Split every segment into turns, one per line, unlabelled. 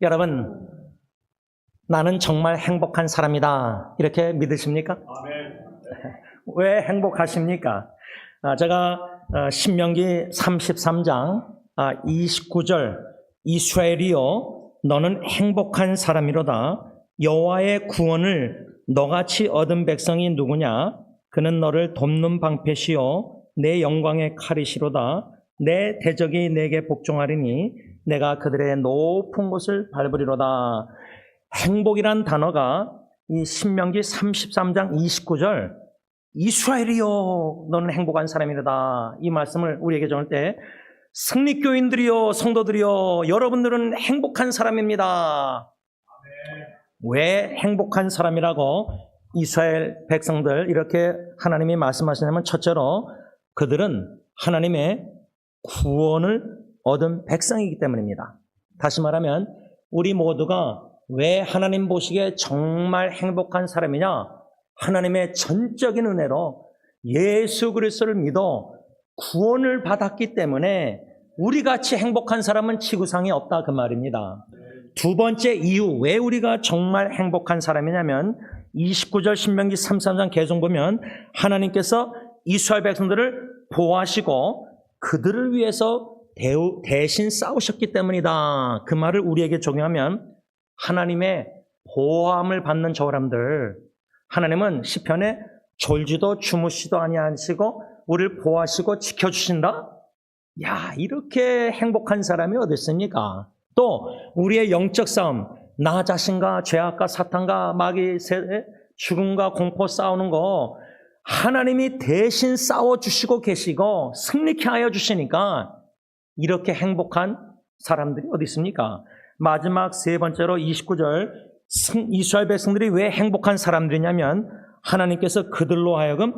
여러분, 나는 정말 행복한 사람이다. 이렇게 믿으십니까?
아멘.
왜 행복하십니까? 제가 신명기 33장 29절 이스라엘이여 너는 행복한 사람이로다. 여호와의 구원을 너같이 얻은 백성이 누구냐? 그는 너를 돕는 방패시요 내 영광의 칼이시로다. 내 대적이 내게 복종하리니 내가 그들의 높은 곳을 밟으리로다. 행복이란 단어가 이 신명기 33장 29절 이스라엘이여 너는 행복한 사람이로다. 이 말씀을 우리에게 전할 때 승리교인들이여 성도들이여 여러분들은 행복한 사람입니다. 왜 행복한 사람이라고 이스라엘 백성들 이렇게 하나님이 말씀하시냐면 첫째로 그들은 하나님의 구원을 얻은 백성이기 때문입니다. 다시 말하면 우리 모두가 왜 하나님 보시기에 정말 행복한 사람이냐? 하나님의 전적인 은혜로 예수 그리스도를 믿어 구원을 받았기 때문에 우리같이 행복한 사람은 지구상에 없다 그 말입니다. 두 번째 이유 왜 우리가 정말 행복한 사람이냐면 29절 신명기 33장 계속 보면 하나님께서 이스라엘 백성들을 보호하시고 그들을 위해서 대신 싸우셨기 때문이다. 그 말을 우리에게 적용하면 하나님의 보호함을 받는 저 사람들, 하나님은 시편에 졸지도 주무시도 아니하시고 우리를 보호하시고 지켜주신다? 야, 이렇게 행복한 사람이 어디 있습니까? 또 우리의 영적 싸움, 나 자신과 죄악과 사탄과 마귀 죽음과 공포 싸우는 거 하나님이 대신 싸워주시고 계시고 승리케 하여 주시니까 이렇게 행복한 사람들이 어디 있습니까? 마지막 세 번째로 29절 이스라엘 백성들이 왜 행복한 사람들이냐면 하나님께서 그들로 하여금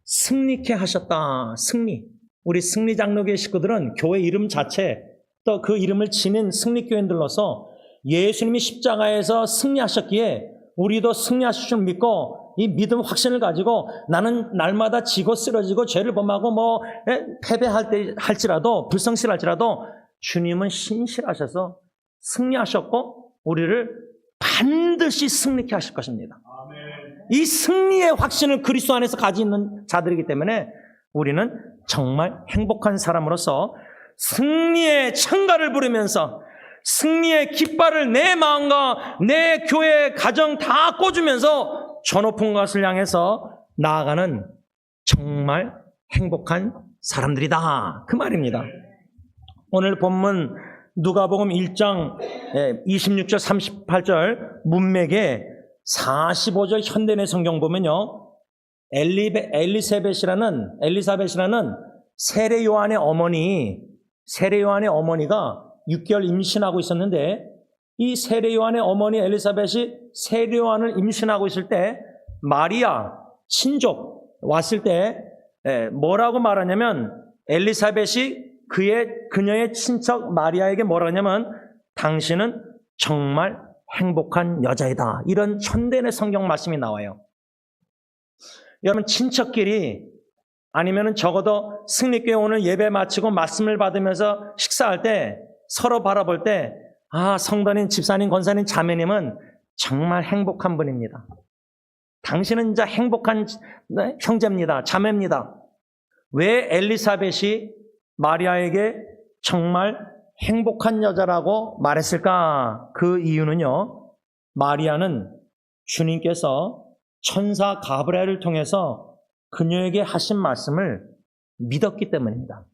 승리케 하셨다. 승리. 우리 승리 장로교회 식구들은 교회 이름 자체 또 그 이름을 지닌 승리교인들로서 예수님이 십자가에서 승리하셨기에 우리도 승리하실 줄 믿고 이 믿음 확신을 가지고 나는 날마다 지고 쓰러지고 죄를 범하고 패배할 때 할지라도 불성실할지라도 주님은 신실하셔서 승리하셨고 우리를 반드시 승리케 하실 것입니다. 이 승리의 확신을 그리스도 안에서 가지고 있는 자들이기 때문에 우리는 정말 행복한 사람으로서 승리의 찬가를 부르면서 승리의 깃발을 내 마음과 내 교회 가정 다 꽂으면서 저 높은 것을 향해서 나아가는 정말 행복한 사람들이다. 그 말입니다. 오늘 본문 누가복음 1장 26절 38절 문맥에 45절 현대내 성경 보면요. 엘리사벳이라는 세례 요한의 어머니가 6개월 임신하고 있었는데 이 세례 요한의 어머니 엘리사벳이 세례 요한을 임신하고 있을 때 마리아 친족 왔을 때 뭐라고 말하냐면 엘리사벳이 그녀의 친척 마리아에게 뭐라 하냐면 당신은 정말 행복한 여자이다. 이런 현대의 성경 말씀이 나와요. 여러분 친척끼리 아니면은 적어도 승리교회 오늘 예배 마치고 말씀을 받으면서 식사할 때 서로 바라볼 때 성도님, 집사님, 권사님, 자매님은 정말 행복한 분입니다. 당신은 진짜 행복한 형제입니다. 자매입니다. 왜 엘리사벳이 마리아에게 정말 행복한 여자라고 말했을까? 그 이유는요. 마리아는 주님께서 천사 가브리엘을 통해서 그녀에게 하신 말씀을 믿었기 때문입니다.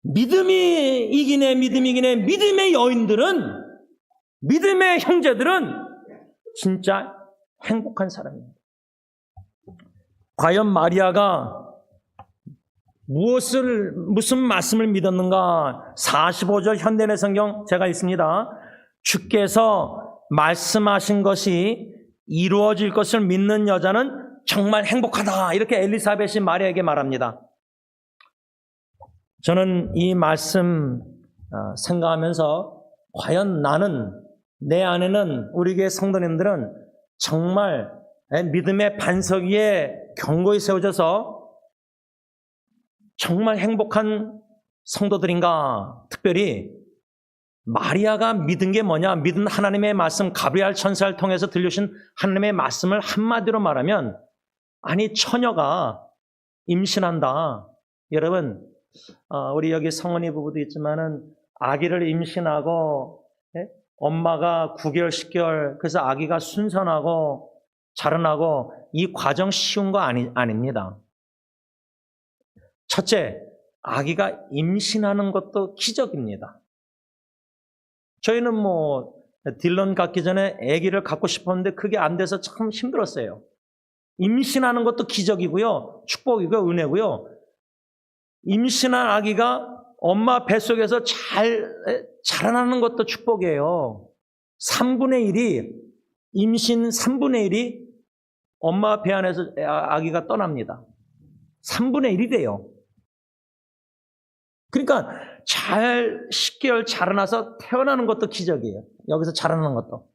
믿음이 이기네. 믿음의 여인들은, 믿음의 형제들은 진짜 행복한 사람입니다. 과연 마리아가 무슨 말씀을 믿었는가? 45절 현대내 성경 제가 있습니다. 주께서 말씀하신 것이 이루어질 것을 믿는 여자는 정말 행복하다. 이렇게 엘리사벳이 마리아에게 말합니다. 저는 이 말씀 생각하면서 과연 내 안에는 우리 교회 성도님들은 정말 믿음의 반석 위에 견고히 세워져서 정말 행복한 성도들인가? 특별히 마리아가 믿은 게 뭐냐? 믿은 하나님의 말씀, 가브리엘 천사를 통해서 들려주신 하나님의 말씀을 한마디로 말하면, 아니 처녀가 임신한다. 여러분, 우리 여기 성은이 부부도 있지만은 아기를 임신하고 엄마가 9개월, 10개월, 그래서 아기가 순산하고 자라나고 이 과정 쉬운 거 아닙니다. 첫째, 아기가 임신하는 것도 기적입니다. 저희는 딜런 갖기 전에 아기를 갖고 싶었는데 그게 안 돼서 참 힘들었어요. 임신하는 것도 기적이고요. 축복이고요. 은혜고요. 임신한 아기가 엄마 뱃속에서 잘 자라나는 것도 축복이에요. 3분의 1이, 임신 3분의 1이 엄마 배 안에서 아기가 떠납니다. 3분의 1이 돼요. 그러니까 잘 10개월 자라나서 태어나는 것도 기적이에요. 여기서 자라나는 것도.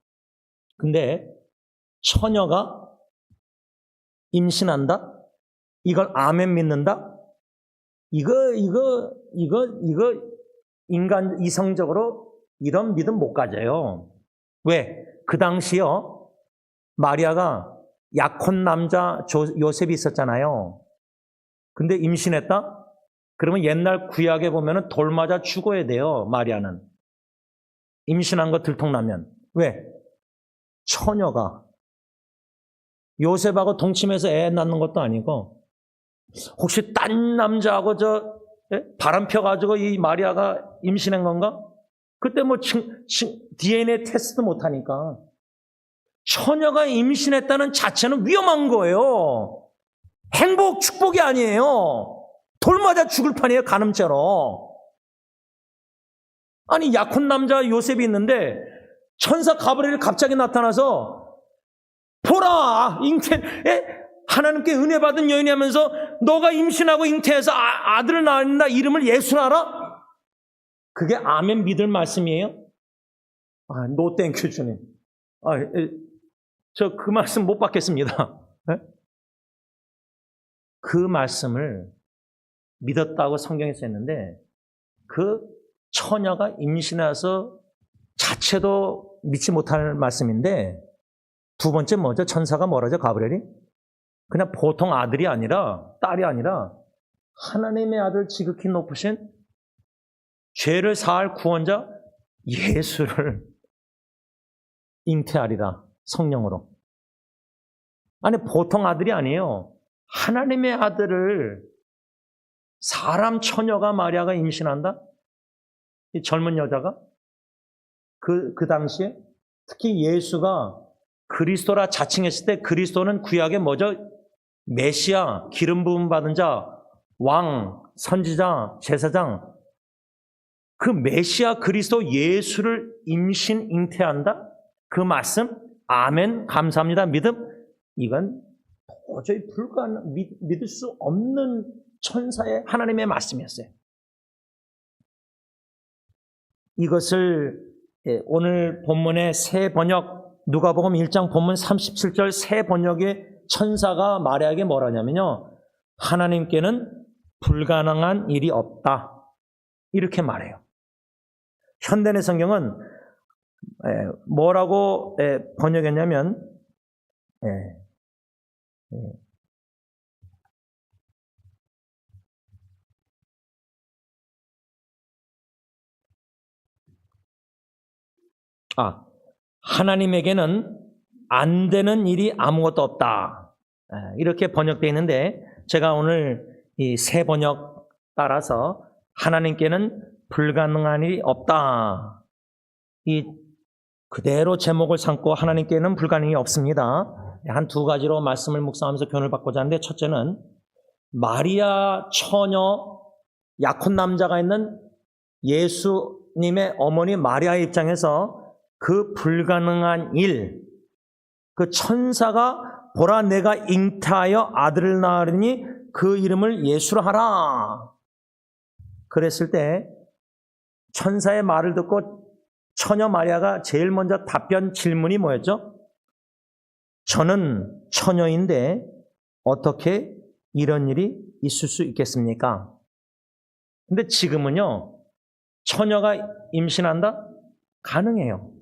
근데 처녀가 임신한다? 이걸 아멘 믿는다? 이거 인간 이성적으로 이런 믿음 못 가져요. 왜? 그 당시요, 마리아가 약혼 남자 요셉이 있었잖아요. 근데 임신했다? 그러면 옛날 구약에 보면은 돌 맞아 죽어야 돼요, 마리아는. 임신한 거 들통나면. 왜? 처녀가 요셉하고 동침해서 애 낳는 것도 아니고, 혹시 딴 남자하고 바람 펴가지고 이 마리아가 임신한 건가? 그때 DNA 테스트 못하니까. 처녀가 임신했다는 자체는 위험한 거예요. 행복, 축복이 아니에요. 돌 맞아 죽을 판이에요, 간음죄로. 아니, 약혼 남자 요셉이 있는데 천사 가브리엘이 갑자기 나타나서 보라, 하나님께 은혜 받은 여인이 하면서 너가 임신하고 잉태해서 아들을 낳는다. 이름을 예수라. 그게 아멘 믿을 말씀이에요? 노 땡큐 주님. 저 그 말씀 못 받겠습니다. 그 말씀을 믿었다고 성경에 써있는데 그 처녀가 임신해서 자체도 믿지 못할 말씀인데, 두 번째 뭐죠? 천사가 뭐라죠? 가브리엘이? 그냥 보통 아들이 아니라, 딸이 아니라 하나님의 아들 지극히 높으신 죄를 사할 구원자 예수를 잉태하리라, 성령으로. 아니, 보통 아들이 아니에요. 하나님의 아들을 사람 처녀가 마리아가 임신한다? 이 젊은 여자가? 그 당시에 특히 예수가 그리스도라 자칭했을 때, 그리스도는 구약에 뭐죠? 메시아, 기름 부음 받은 자, 왕, 선지자, 제사장. 그 메시아 그리스도 예수를 임신 잉태한다? 그 말씀, 아멘, 감사합니다, 믿음. 이건 도저히 믿을 수 없는 천사의 하나님의 말씀이었어요. 이것을 오늘 본문의 새 번역, 누가복음 1장 본문 37절 새 번역의 천사가 마리아에게 뭐라냐면요, 하나님께는 불가능한 일이 없다, 이렇게 말해요. 현대의 성경은 뭐라고 번역했냐면, 하나님에게는 안 되는 일이 아무것도 없다, 이렇게 번역되어 있는데, 제가 오늘 이 새 번역 따라서 하나님께는 불가능한 일이 없다, 이 그대로 제목을 삼고 하나님께는 불가능이 없습니다. 한 두 가지로 말씀을 묵상하면서 교훈을 받고자 하는데, 첫째는 마리아 처녀, 약혼 남자가 있는 예수님의 어머니 마리아의 입장에서 그 불가능한 일, 그 천사가 보라 내가 잉태하여 아들을 낳으리니 그 이름을 예수라 하라, 그랬을 때 천사의 말을 듣고 처녀 마리아가 제일 먼저 답변 질문이 뭐였죠? 저는 처녀인데 어떻게 이런 일이 있을 수 있겠습니까? 근데 지금은요, 처녀가 임신한다? 가능해요.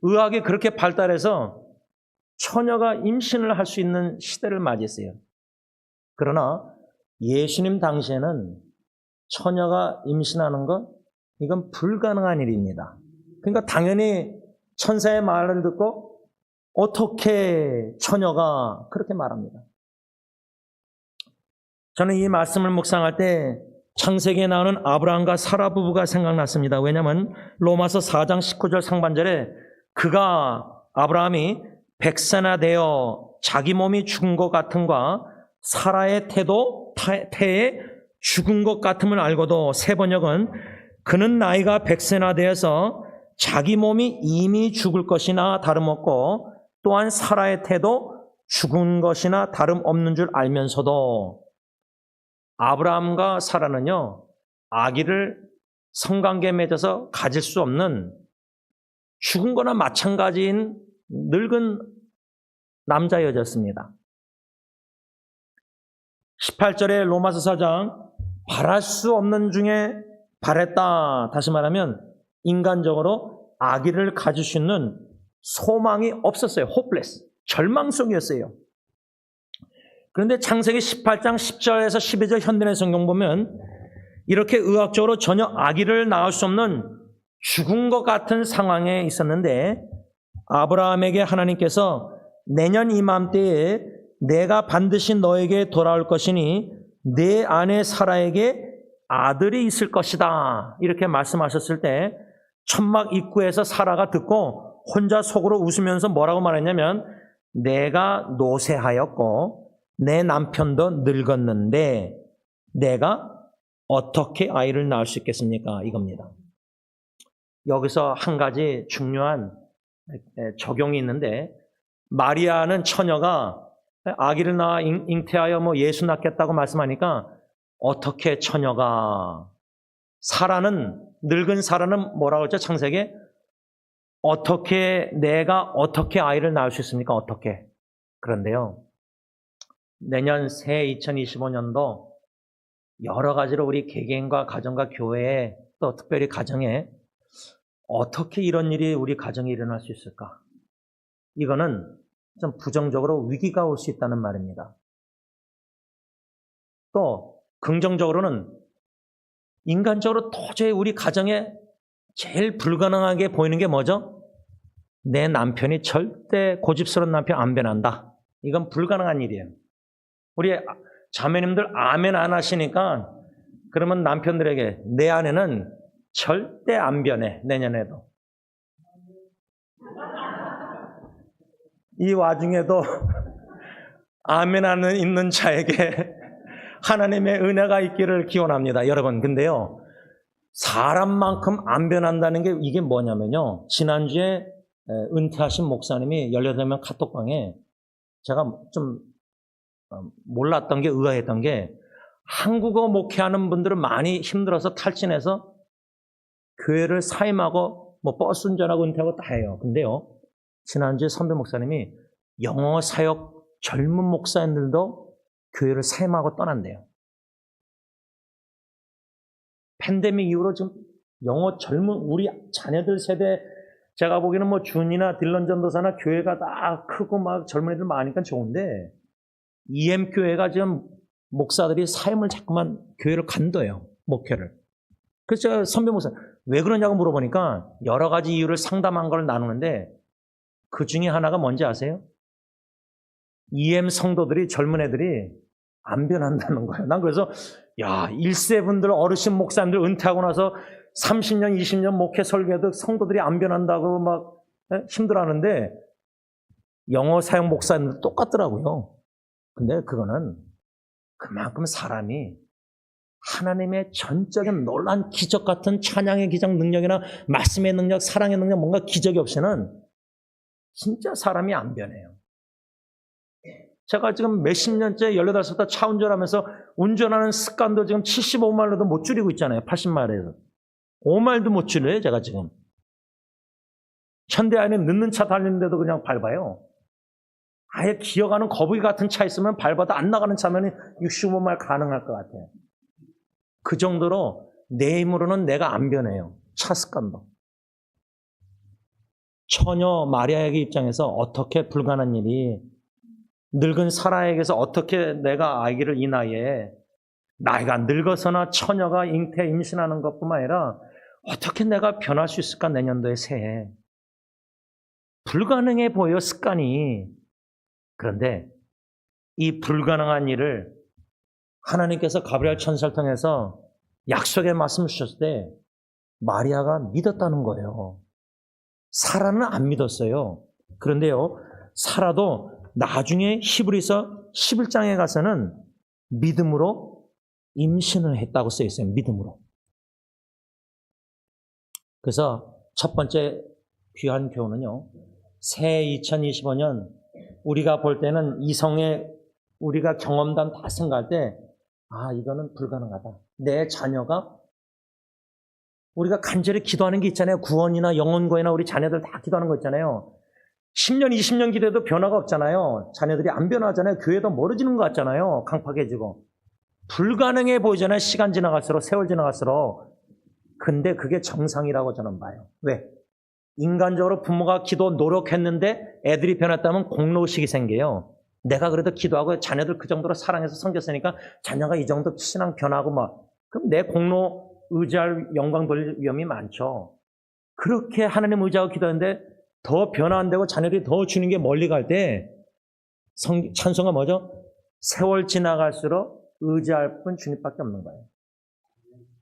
의학이 그렇게 발달해서 처녀가 임신을 할 수 있는 시대를 맞이했어요. 그러나 예수님 당시에는 처녀가 임신하는 건 이건 불가능한 일입니다. 그러니까 당연히 천사의 말을 듣고 어떻게 처녀가 그렇게 말합니다. 저는 이 말씀을 묵상할 때 창세기에 나오는 아브라함과 사라 부부가 생각났습니다. 왜냐하면 로마서 4장 19절 상반절에 아브라함이 백세나 되어 자기 몸이 죽은 것 같음과 사라의 태에 죽은 것 같음을 알고도 세 번역은 그는 나이가 백세나 되어서 자기 몸이 이미 죽을 것이나 다름없고 또한 사라의 태도 죽은 것이나 다름없는 줄 알면서도 아브라함과 사라는요, 아기를 성관계에 맺어서 가질 수 없는 죽은 거나 마찬가지인 늙은 남자 여자였습니다. 18절에 로마서 4장 바랄 수 없는 중에 바랬다. 다시 말하면 인간적으로 아기를 가질 수 있는 소망이 없었어요. hopeless. 절망 속이었어요. 그런데 창세기 18장 10절에서 12절 현대의 성경 보면 이렇게 의학적으로 전혀 아기를 낳을 수 없는 죽은 것 같은 상황에 있었는데 아브라함에게 하나님께서 내년 이맘때에 내가 반드시 너에게 돌아올 것이니 내 아내 사라에게 아들이 있을 것이다. 이렇게 말씀하셨을 때 천막 입구에서 사라가 듣고 혼자 속으로 웃으면서 뭐라고 말했냐면 내가 노쇠하였고 내 남편도 늙었는데 내가 어떻게 아이를 낳을 수 있겠습니까? 이겁니다. 여기서 한 가지 중요한 적용이 있는데 마리아는 처녀가 아기를 낳아 잉태하여 예수 낳겠다고 말씀하니까 어떻게 처녀가 늙은 사라는 뭐라고 했죠? 창세기에 내가 어떻게 아이를 낳을 수 있습니까? 어떻게? 그런데요. 내년 새 2025년도 여러 가지로 우리 개개인과 가정과 교회에 또 특별히 가정에 어떻게 이런 일이 우리 가정에 일어날 수 있을까? 이거는 좀 부정적으로 위기가 올 수 있다는 말입니다. 또 긍정적으로는 인간적으로 도저히 우리 가정에 제일 불가능하게 보이는 게 뭐죠? 내 남편이 절대 고집스러운 남편 안 변한다. 이건 불가능한 일이에요. 우리 자매님들 아멘 안 하시니까 그러면 남편들에게 내 아내는 절대 안 변해. 내년에도. 이 와중에도 아멘 하는 있는 자에게 하나님의 은혜가 있기를 기원합니다. 여러분, 근데요. 사람만큼 안 변한다는 게 이게 뭐냐면요. 지난주에 은퇴하신 목사님이 18명 카톡방에 제가 좀 몰랐던 게 의아했던 게 한국어 목회하는 분들은 많이 힘들어서 탈진해서 교회를 사임하고 버스 운전하고 은퇴하고 다 해요. 근데요. 지난주에 선배 목사님이 영어 사역 젊은 목사님들도 교회를 사임하고 떠난대요. 팬데믹 이후로 지금 영어 젊은 우리 자녀들 세대 제가 보기에는 준이나 딜런 전도사나 교회가 다 크고 막 젊은 애들 많으니까 좋은데 EM 교회가 지금 목사들이 사임을 자꾸만 교회를 간도해요. 목회를. 그래서 제가 선배 목사 왜 그러냐고 물어보니까 여러 가지 이유를 상담한 걸 나누는데 그 중에 하나가 뭔지 아세요? EM 성도들이 젊은 애들이 안 변한다는 거예요. 난 그래서 1세분들 어르신 목사님들 은퇴하고 나서 30년 20년 목회 설교해도 성도들이 안 변한다고 막 힘들어하는데 영어 사역 목사님들 똑같더라고요. 근데 그거는 그만큼 사람이 하나님의 전적인 놀라운 기적 같은 찬양의 기적 능력이나 말씀의 능력, 사랑의 능력 뭔가 기적이 없이는 진짜 사람이 안 변해요. 제가 지금 몇십 년째 18살부터 차 운전하면서 운전하는 습관도 지금 75마일로도 못 줄이고 있잖아요. 80마일에서. 5마일도 못 줄여요, 제가 지금. 현대 안에 늦는 차 달리는데도 그냥 밟아요. 아예 기어가는 거북이 같은 차 있으면 밟아도 안 나가는 차면 65마일 가능할 것 같아요. 그 정도로 내 힘으로는 내가 안 변해요. 차스간도. 처녀 마리아에게 입장에서 어떻게 불가능한 일이, 늙은 사라에게서 어떻게 내가 아기를 이 나이에, 나이가 늙어서나 처녀가 잉태 임신하는 것뿐만 아니라 어떻게 내가 변할 수 있을까, 내년도에 새해. 불가능해 보여, 습관이. 그런데 이 불가능한 일을 하나님께서 가브리엘 천사를 통해서 약속의 말씀을 주셨을 때 마리아가 믿었다는 거예요. 사라는 안 믿었어요. 그런데요, 사라도 나중에 히브리서 11장에 가서는 믿음으로 임신을 했다고 써 있어요. 믿음으로. 그래서 첫 번째 귀한 교훈은요, 새 2025년 우리가 볼 때는 이성의 우리가 경험담 다 생각할 때, 아, 이거는 불가능하다. 내 자녀가, 우리가 간절히 기도하는 게 있잖아요. 구원이나 영혼구원이나 우리 자녀들 다 기도하는 거 있잖아요. 10년, 20년 기도해도 변화가 없잖아요. 자녀들이 안 변하잖아요. 교회도 멀어지는 것 같잖아요. 강팍해지고. 불가능해 보이잖아요. 시간 지나갈수록, 세월 지나갈수록. 근데 그게 정상이라고 저는 봐요. 왜? 인간적으로 부모가 기도 노력했는데 애들이 변했다면 공로의식이 생겨요. 내가 그래도 기도하고 자녀들 그 정도로 사랑해서 섬겼으니까 자녀가 이 정도 신앙 변하고 막, 그럼 내 공로 의지할 영광 돌릴 위험이 많죠. 그렇게 하나님 의지하고 기도하는데 더 변화 안 되고 자녀들이 더 주는 게 멀리 갈 때 찬송가 뭐죠? 세월 지나갈수록 의지할 분 주님밖에 없는 거예요.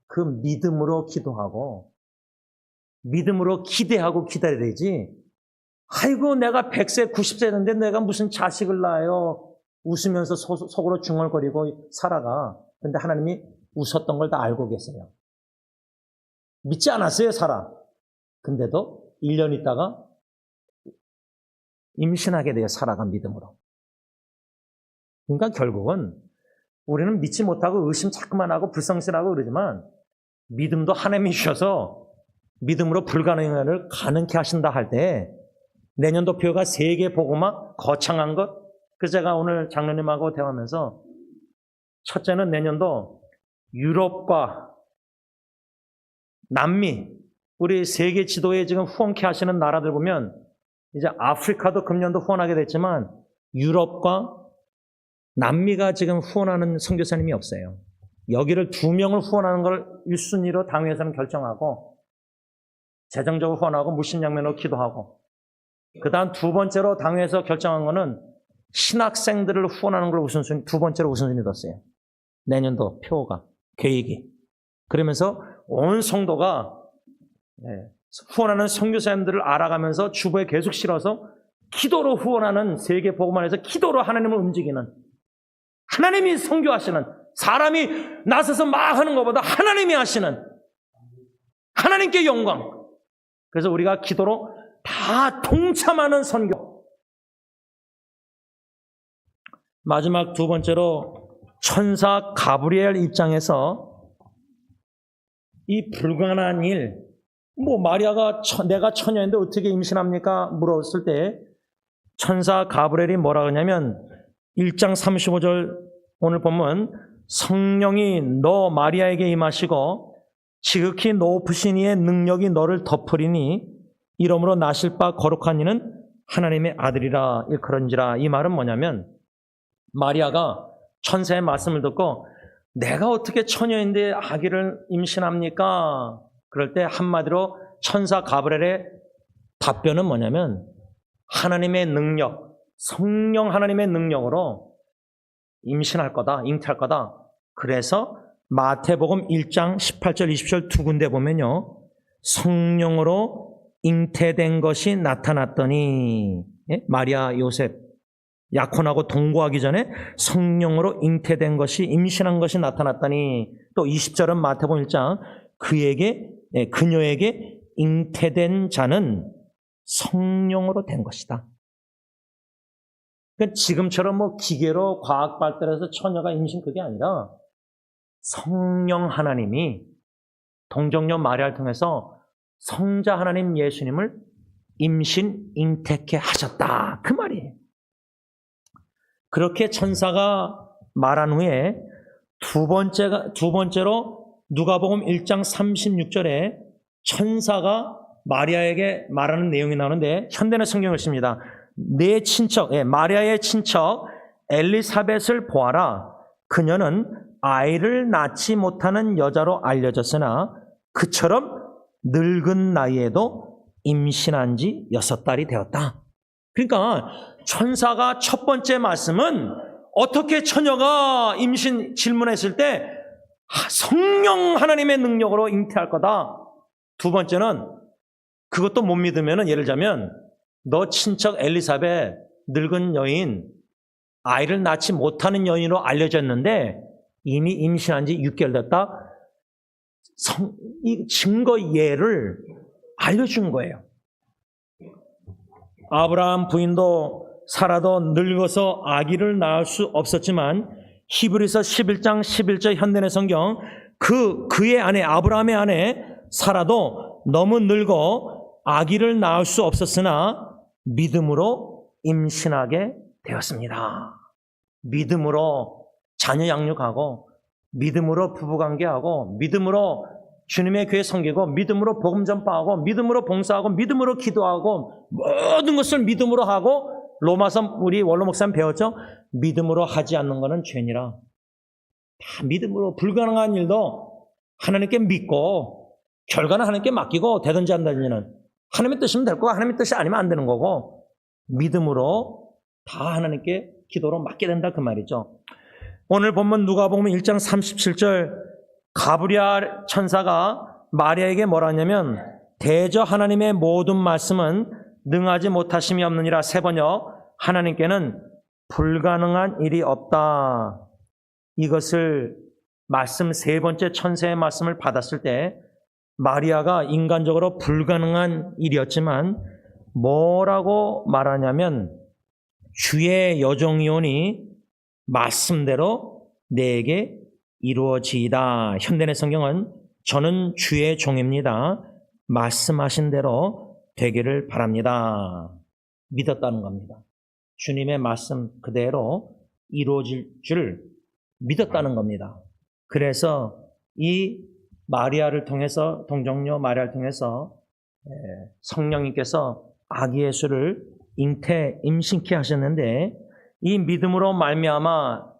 그 믿음으로 기도하고 믿음으로 기대하고 기다려야 되지. 아이고, 내가 100세, 90세 됐는데 내가 무슨 자식을 낳아요. 웃으면서 속으로 중얼거리고 살아가. 근데 하나님이 웃었던 걸 다 알고 계세요. 믿지 않았어요, 사라. 근데도 1년 있다가 임신하게 돼요, 사라가 믿음으로. 그러니까 결국은 우리는 믿지 못하고 의심 자꾸만 하고 불성실하고 그러지만 믿음도 하나님이 주셔서 믿음으로 불가능한 일을 가능케 하신다 할 때 내년도 표가 세계 복음화 거창한 것. 그래서 제가 오늘 장로님하고 대화하면서 첫째는 내년도 유럽과 남미, 우리 세계 지도에 지금 후원케 하시는 나라들 보면 이제 아프리카도 금년도 후원하게 됐지만 유럽과 남미가 지금 후원하는 선교사님이 없어요. 여기를 2명을 후원하는 걸 1순위로 당회에서는 결정하고 재정적으로 후원하고 물심양면으로 기도하고, 그 다음 두 번째로 당회에서 결정한 거는 신학생들을 후원하는 걸 우선순위, 두 번째로 우선순위 뒀어요. 내년도 표가, 계획이. 그러면서 온 성도가 후원하는 선교사님들을 알아가면서 주보에 계속 실어서 기도로 후원하는 세계 복음화에서 기도로 하나님을 움직이는, 하나님이 선교하시는, 사람이 나서서 막 하는 것보다 하나님이 하시는, 하나님께 영광. 그래서 우리가 기도로 다 동참하는 선교. 마지막 두 번째로 천사 가브리엘 입장에서 이 불가능한 일, 뭐 마리아가 내가 처녀인데 어떻게 임신합니까? 물었을 때 천사 가브리엘이 뭐라 그러냐면 1장 35절 오늘 보면 성령이 너 마리아에게 임하시고 지극히 높으신 이의 능력이 너를 덮으리니 이러므로 나실 바 거룩한 이는 하나님의 아들이라 일컬은지라. 이 말은 뭐냐면 마리아가 천사의 말씀을 듣고 내가 어떻게 처녀인데 아기를 임신합니까? 그럴 때 한마디로 천사 가브리엘의 답변은 뭐냐면 하나님의 능력, 성령 하나님의 능력으로 임신할 거다, 잉태할 거다. 그래서 마태복음 1장 18절 20절 두 군데 보면요, 성령으로 잉태된 것이 나타났더니, 마리아 요셉 약혼하고 동거하기 전에 성령으로 잉태된 것이, 임신한 것이 나타났더니, 또 20절은 마태복음 1장 그녀에게 잉태된 자는 성령으로 된 것이다. 그러니까 지금처럼 뭐 기계로 과학 발달해서 처녀가 임신, 그게 아니라 성령 하나님이 동정녀 마리아를 통해서 성자 하나님 예수님을 임신, 잉태케 하셨다, 그 말이에요. 그렇게 천사가 말한 후에 두 번째로 누가복음 1장 36절에 천사가 마리아에게 말하는 내용이 나오는데 현대는 성경을 씁니다. 내 친척, 마리아의 친척 엘리사벳을 보아라. 그녀는 아이를 낳지 못하는 여자로 알려졌으나 그처럼 늙은 나이에도 임신한 지 6달이 되었다. 그러니까 천사가 첫 번째 말씀은 어떻게 처녀가 임신 질문했을 때 성령 하나님의 능력으로 잉태할 거다. 두 번째는 그것도 못 믿으면 예를 들자면 너 친척 엘리사벳 늙은 여인 아이를 낳지 못하는 여인으로 알려졌는데 이미 임신한 지 6개월 됐다. 이 증거 예를 알려준 거예요. 아브라함 부인도 사라도 늙어서 아기를 낳을 수 없었지만 히브리서 11장 11절 현대의 성경 그의 아내 아브라함의 아내 사라도 너무 늙어 아기를 낳을 수 없었으나 믿음으로 임신하게 되었습니다. 믿음으로 자녀 양육하고 믿음으로 부부관계하고 믿음으로 주님의 교회 섬기고 믿음으로 복음 전파하고 믿음으로 봉사하고 믿음으로 기도하고 모든 것을 믿음으로 하고 로마서 우리 원로 목사님 배웠죠? 믿음으로 하지 않는 것은 죄니라. 다 믿음으로 불가능한 일도 하나님께 믿고 결과는 하나님께 맡기고 되든지 안 되든지는 하나님의 뜻이면 될 거고 하나님의 뜻이 아니면 안 되는 거고 믿음으로 다 하나님께 기도로 맡게 된다 그 말이죠. 오늘 본문 누가복음 1장 37절 가브리엘 천사가 마리아에게 뭐라 하냐면 대저 하나님의 모든 말씀은 능하지 못하심이 없느니라. 세번역 하나님께는 불가능한 일이 없다. 이것을 말씀 세 번째 천사의 말씀을 받았을 때 마리아가 인간적으로 불가능한 일이었지만 뭐라고 말하냐면 주의 여종이오니 말씀대로 내게 이루어지이다. 현대의 성경은 저는 주의 종입니다. 말씀하신 대로 되기를 바랍니다. 믿었다는 겁니다. 주님의 말씀 그대로 이루어질 줄 믿었다는 겁니다. 그래서 이 마리아를 통해서 동정녀 마리아를 통해서 성령님께서 아기 예수를 임신케 하셨는데 이 믿음으로 말미암아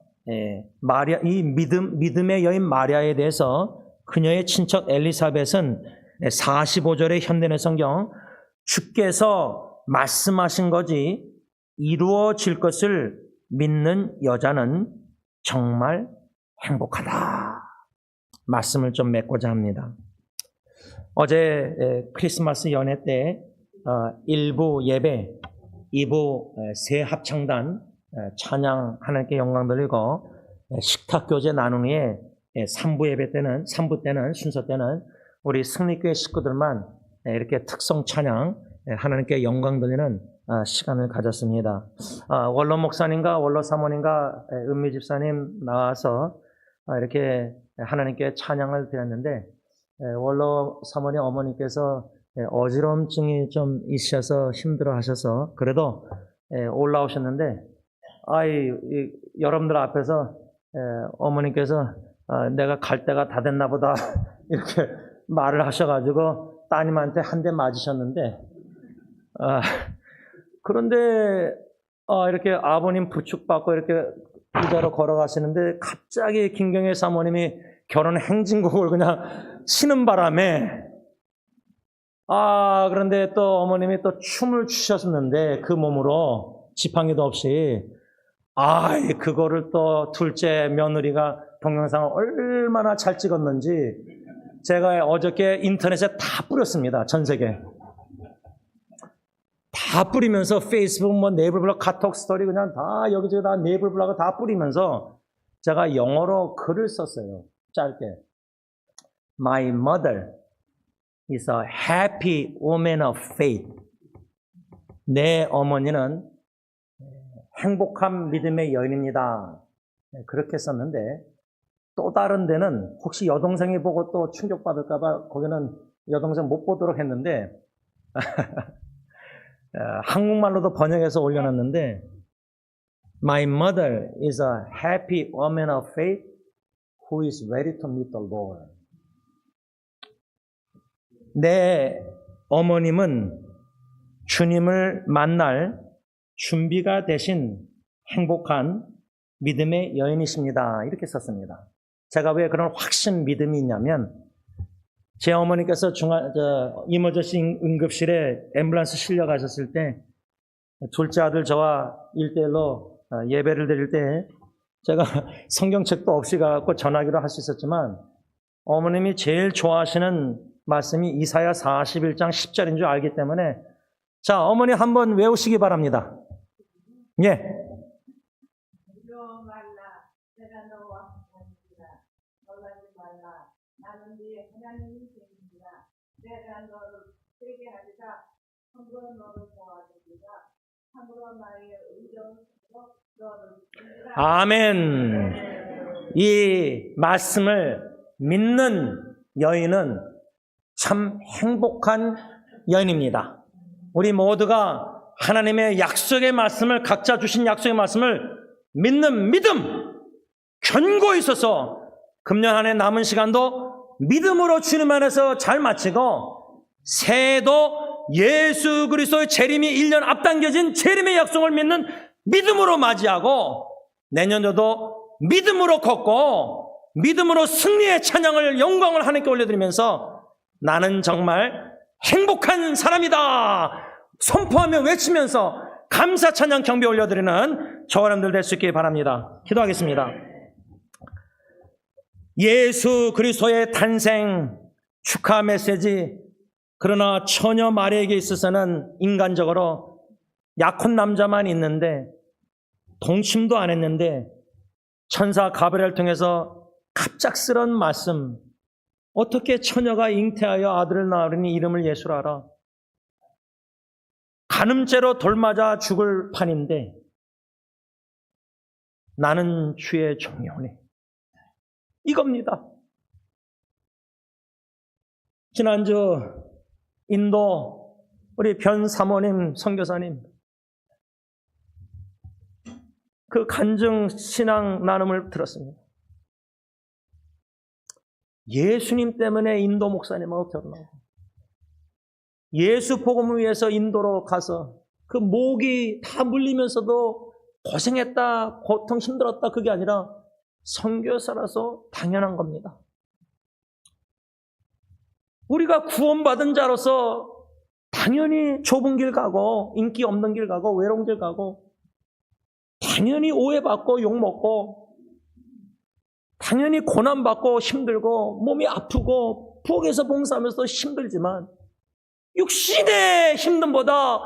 마리아 이 믿음의 여인 마리아에 대해서 그녀의 친척 엘리사벳은 45절의 현대의 성경 주께서 말씀하신 것이 이루어질 것을 믿는 여자는 정말 행복하다. 말씀을 좀 맺고자 합니다. 어제 크리스마스 연회 때 1부 예배, 2부 새 합창단 찬양 하나님께 영광 돌리고 식탁 교제 나눈 후에 3부 예배 때는 3부 때는 순서 때는 우리 승리교회 식구들만 이렇게 특성 찬양 하나님께 영광 돌리는 시간을 가졌습니다. 원로 목사님과 원로 사모님과 은미 집사님 나와서 이렇게 하나님께 찬양을 드렸는데 원로 사모님 어머니께서 어지럼증이 좀 있으셔서 힘들어하셔서 그래도 올라오셨는데 여러분들 앞에서 어머니께서 내가 갈 때가 다 됐나 보다 이렇게 말을 하셔가지고 따님한테 한 대 맞으셨는데 그런데 이렇게 아버님 부축받고 이렇게 의자로 걸어가시는데 갑자기 김경애 사모님이 결혼 행진곡을 그냥 치는 바람에 그런데 또 어머님이 또 춤을 추셨는데 그 몸으로 지팡이도 없이 그거를 또 둘째 며느리가 동영상을 얼마나 잘 찍었는지 제가 어저께 인터넷에 다 뿌렸습니다. 전 세계. 다 뿌리면서 페이스북, 네이버 블로그, 카톡 스토리 그냥 다 여기저기 다 네이버 블로그 다 뿌리면서 제가 영어로 글을 썼어요. 짧게. My mother is a happy woman of faith. 내 어머니는 행복한 믿음의 여인입니다. 그렇게 썼는데 또 다른 데는 혹시 여동생이 보고 또 충격받을까봐 거기는 여동생 못 보도록 했는데 한국말로도 번역해서 올려놨는데 My mother is a happy woman of faith who is ready to meet the Lord. 내 어머님은 주님을 만날 준비가 되신 행복한 믿음의 여인이십니다. 이렇게 썼습니다. 제가 왜 그런 확신 믿음이 있냐면 제 어머니께서 이머저시 응급실에 앰뷸런스 실려가셨을 때 둘째 아들 저와 1대1로 예배를 드릴 때 제가 성경책도 없이 가고 전하기로 할 수 있었지만 어머님이 제일 좋아하시는 말씀이 이사야 41장 10절인 줄 알기 때문에 자, 어머니 한번 외우시기 바랍니다. 예.
내가 너와 함께하리라. 놀라지 말라. 나는 네 하나님이 되니라. 내가 너를 세게 하리라. 참으로 너를 도와주리라. 참으로 나의 의정으로 너를 이기라.
아멘. 이 말씀을 믿는 여인은 참 행복한 여인입니다. 우리 모두가 하나님의 약속의 말씀을, 각자 주신 약속의 말씀을 믿는 믿음 견고히 있어서 금년 한 해 남은 시간도 믿음으로 주님 안에서 잘 마치고 새해도 예수 그리스도의 재림이 1년 앞당겨진 재림의 약속을 믿는 믿음으로 맞이하고 내년도도 믿음으로 걷고 믿음으로 승리의 찬양을 영광을 하나님께 올려드리면서 나는 정말 행복한 사람이다 선포하며 외치면서 감사 찬양 경배 올려드리는 저와 여러분들 될 수 있길 바랍니다. 기도하겠습니다. 예수 그리스도의 탄생 축하 메시지. 그러나 처녀 마리아에게 있어서는 인간적으로 약혼 남자만 있는데 동침도 안 했는데 천사 가브리엘을 통해서 갑작스런 말씀. 어떻게 처녀가 잉태하여 아들을 낳으니 이름을 예수라 하라. 간음죄로 돌맞아 죽을 판인데 나는 주의 종이오니 이겁니다. 지난주 인도 우리 변 사모님 선교사님 그 간증 신앙 나눔을 들었습니다. 예수님 때문에 인도 목사님하고 결혼하고 예수 복음을 위해서 인도로 가서 그 목이 다 물리면서도 고생했다, 고통 힘들었다 그게 아니라 선교사라서 당연한 겁니다. 우리가 구원받은 자로서 당연히 좁은 길 가고 인기 없는 길 가고 외로운 길 가고 당연히 오해받고 욕먹고 당연히 고난받고 힘들고 몸이 아프고 부엌에서 봉사하면서 힘들지만 육신의 힘듦보다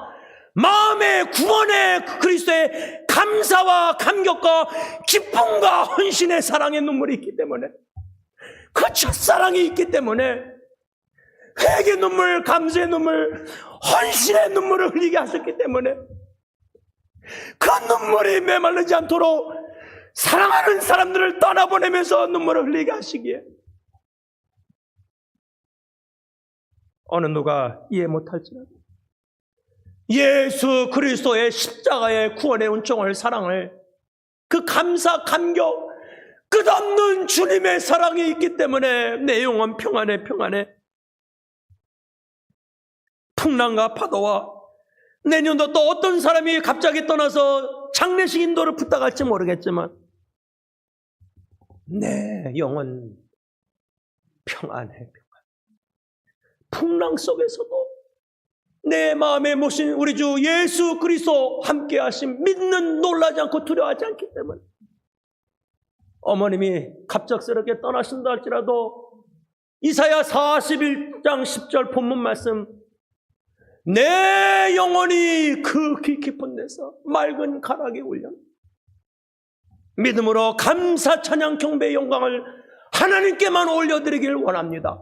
마음의 구원의 그리스도의 감사와 감격과 기쁨과 헌신의 사랑의 눈물이 있기 때문에 그 첫사랑이 있기 때문에 회개의 눈물, 감사의 눈물, 헌신의 눈물을 흘리게 하셨기 때문에 그 눈물이 메마르지 않도록 사랑하는 사람들을 떠나보내면서 눈물을 흘리게 하시기에 어느 누가 이해 못할지라도 예수 그리스도의 십자가의 구원의 은총을 사랑을 그 감사 감격 끝없는 주님의 사랑이 있기 때문에 내 영혼 평안해 풍랑과 파도와 내년도 또 어떤 사람이 갑자기 떠나서 장례식 인도를 부탁할지 모르겠지만 내 영혼 평안해. 풍랑 속에서도 내 마음에 모신 우리 주 예수 그리스도 함께 하심 믿는 놀라지 않고 두려워하지 않기 때문에 어머님이 갑작스럽게 떠나신다 할지라도 이사야 41장 10절 본문 말씀 내 영혼이 그 깊은 데서 맑은 가락에 울려 믿음으로 감사 찬양 경배의 영광을 하나님께만 올려드리길 원합니다.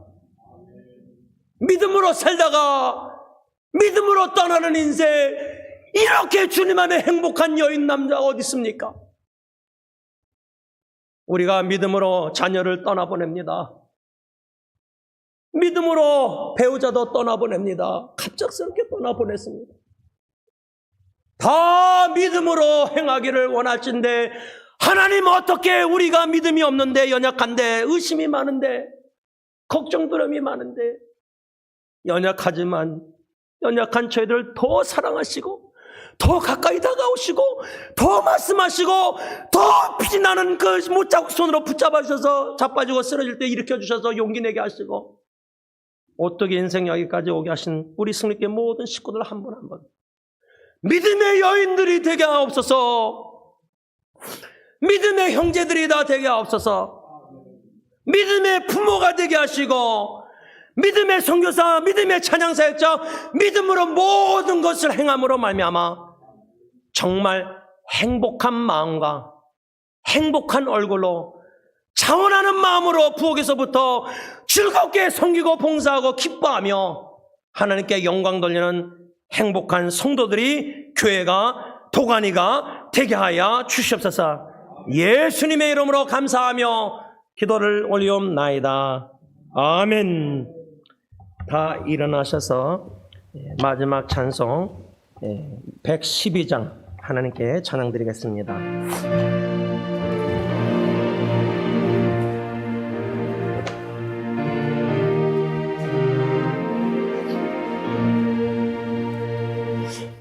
믿음으로 살다가 믿음으로 떠나는 인생 이렇게 주님 안에 행복한 여인 남자가 어디 있습니까? 우리가 믿음으로 자녀를 떠나보냅니다. 믿음으로 배우자도 떠나보냅니다. 갑작스럽게 떠나보냈습니다. 다 믿음으로 행하기를 원할진데 하나님 어떻게 우리가 믿음이 없는데 연약한데 의심이 많은데 걱정 두려움이 많은데 연약하지만 연약한 저희들을 더 사랑하시고 더 가까이 다가오시고 더 말씀하시고 더 빛이 나는 그 못자국 손으로 붙잡아 주셔서 자빠지고 쓰러질 때 일으켜 주셔서 용기 내게 하시고 어떻게 인생 여기까지 오게 하신 우리 승리교회 모든 식구들 한 분 한 분 믿음의 여인들이 되게 하옵소서. 믿음의 형제들이 다 되게 하옵소서. 믿음의 부모가 되게 하시고 믿음의 선교사, 믿음의 찬양사역자, 믿음으로 모든 것을 행함으로 말미암아 정말 행복한 마음과 행복한 얼굴로 자원하는 마음으로 부엌에서부터 즐겁게 섬기고 봉사하고 기뻐하며 하나님께 영광 돌리는 행복한 성도들이 교회가 도가니가 되게 하여 주시옵소서. 예수님의 이름으로 감사하며 기도를 올리옵나이다. 아멘. 다 일어나셔서 마지막 찬송 112장 하나님께 찬양드리겠습니다.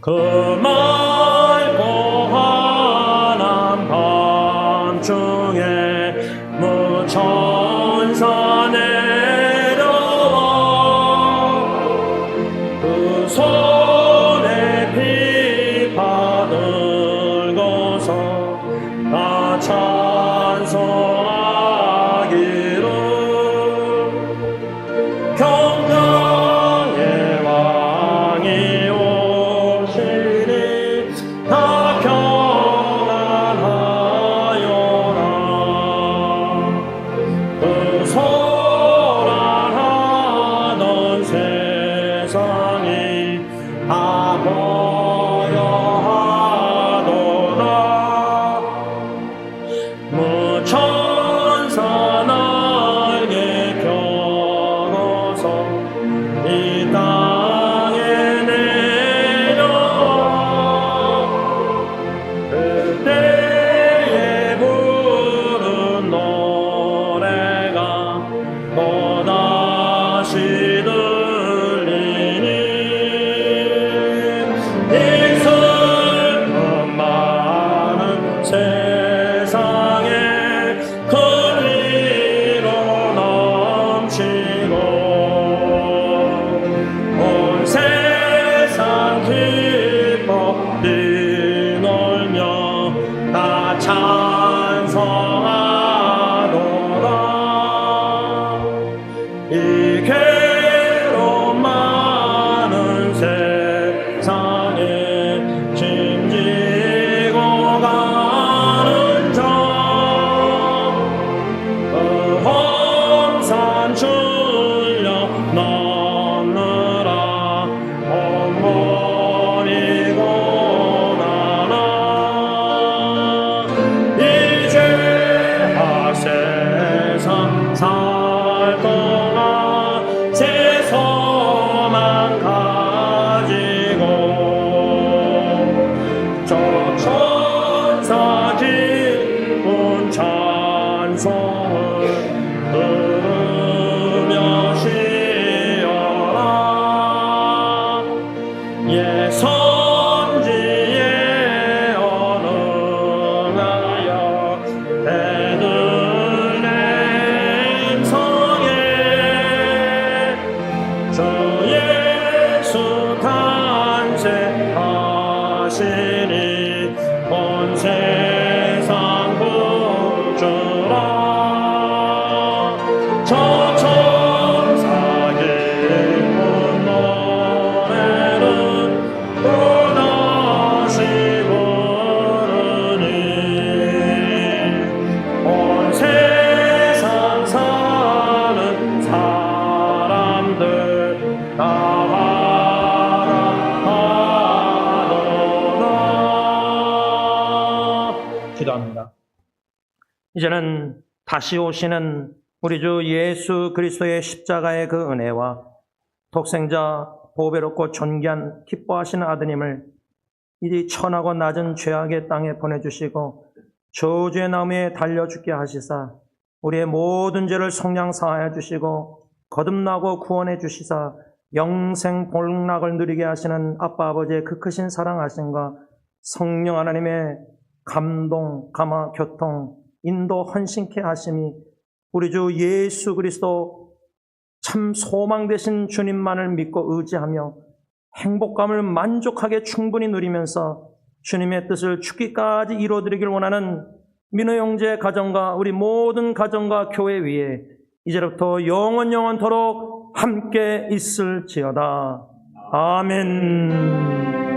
그 맑고 환한 밤중에 무천사 내려와 그 손에 비파 들고서 다 찬송하기를 평강의 왕이 오시니 다 평안하여라. 그 소란하던 세상이 다 보여하도다. 무천사 날개 펴고서 이 땅에 내려와 그때에 부른 노래가 또다시 들리니 이 슬픔 많은 세상에 그리로 넘치고 온 세상 기뻐 뛰놀며 다 찬송하도다. 이 괴로움 많은 세상에 짐지고 가는 자 홍산 출려 넘느라 온몸이 고난아 이제 세상 살 동안 새 소망 가지고 저 천사 기쁜 찬송을 들으며 쉬어라. 예 선지에 언응하여 베들레헴 성에 주 예수 탄생하시니 온 세상 구주라. 저 천사 기쁜 노래는 또다시 부르니 온 세상 사는 사람들 다 바라하도다. 기도합니다. 이제는 다시 오시는 우리 주 예수 그리스도의 십자가의 그 은혜와 독생자 보배롭고 존귀한 기뻐하시는 아드님을 이 천하고 낮은 죄악의 땅에 보내주시고 저주의 나무에 달려 죽게 하시사 우리의 모든 죄를 속량 사하여 주시고 거듭나고 구원해 주시사 영생 복락을 누리게 하시는 아빠 아버지의 그 크신 사랑하심과 성령 하나님의 감동, 감화, 교통, 인도, 헌신케 하심이 우리 주 예수 그리스도 참 소망 되신 주님만을 믿고 의지하며 행복감을 만족하게 충분히 누리면서 주님의 뜻을 죽기까지 이루어드리길 원하는 민호 형제 가정과 우리 모든 가정과 교회 위에 이제부터 영원토록 함께 있을지어다. 아멘.